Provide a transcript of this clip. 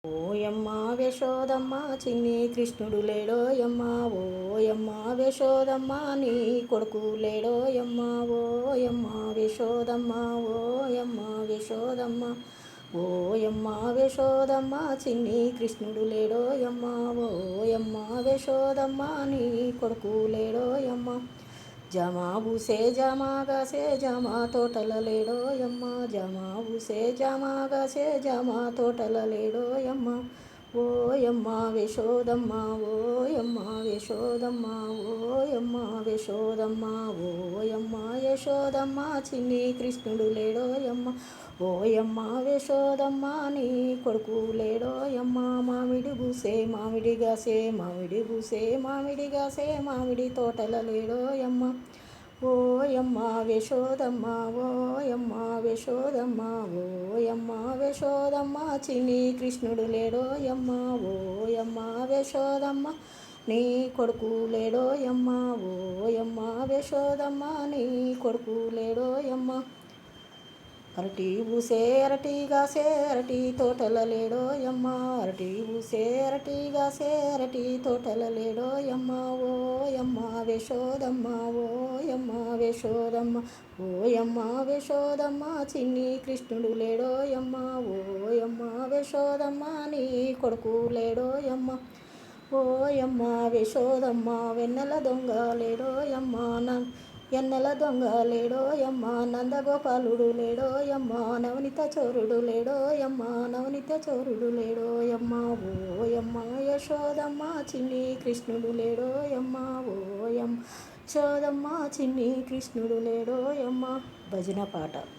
ఓయమ్మ యశోదమ్మ చిన్ని కృష్ణుడు లేడోయమ్మ. ఓయమ్మ యశోదమ్మ నీ కొడుకు లేడోయమ్మ. ఓయమ్మ యశోదమ్మ ఓయమ్మ యశోదమ్మ. ఓయమ్మ యశోదమ్మ చిన్ని కృష్ణుడు లేడోయమ్మ. ఓయమ్మ యశోదమ్మ నీ కొడుకు లేడోయమ్మ. జమా బూసే జమాగసే జమా తోటల లేడోయమ్మ. జమా బూసే జమాగసే జమా తోటల లేడోయమ్మ. ఓయమ్మ యశోదమ్మ ఓయమ్మ యశోదమ్మ. ఓయమ్మ యశోదమ్మ ఓయమ్మ యశోదమ్మ చిన్ని కృష్ణుడు లేడోయమ్మ. ఓయమ్మ యశోదమ్మ నీ కొడుకు లేడోయమ్మ. మామిడి బూసే మామిడి గాసే మామిడి బూసే మామిడి గాసే మామిడి తోటల లేడోయమ్మ. ఓయమ్మ యశోదమ్మ ఓయమ్మ యశోదమ్మ. ఓయమ్మ యశోదమ్మ చిన్ని కృష్ణుడు లేడోయమ్మ. ఓయమ్మ యశోదమ్మ నీ కొడుకు లేడోయమ్మ. ఓయమ్మ యశోదమ్మ నీ కొడుకు లేడోయమ్మ. అరటి బూసే అరటి గాసే అరటి తోటల లేడోయమ్మ. అరటి బూసే అరటి గాసే అరటి తోటల లేడోయమ్మ. ఓయమ్మ యశోదమ్మ ఓయమ్మ యశోదమ్మ. ఓయమ్మ యశోదమ్మ చిన్ని కృష్ణుడు లేడోయమ్మ. ఓయమ్మ యశోదమ్మ నీ కొడుకు లేడోయమ్మ. ఓయమ్మ యశోదమ్మ వెన్నెల దొంగ లేడోయమ్మ. ఎన్నెల దొంగ లేడోయమ్మ. నందగోపాలుడు లేడోయమ్మ. నవనిత చోరుడు లేడోయమ్మ. నవనిత చోరుడు లేడోయమ్మ. ఓయమ్మ యశోదమ్మ చిన్ని కృష్ణుడు లేడోయమ్మ. ఓయమ్మ యశోదమ్మ చిన్ని కృష్ణుడు లేడోయమ్మ. భజన పాట.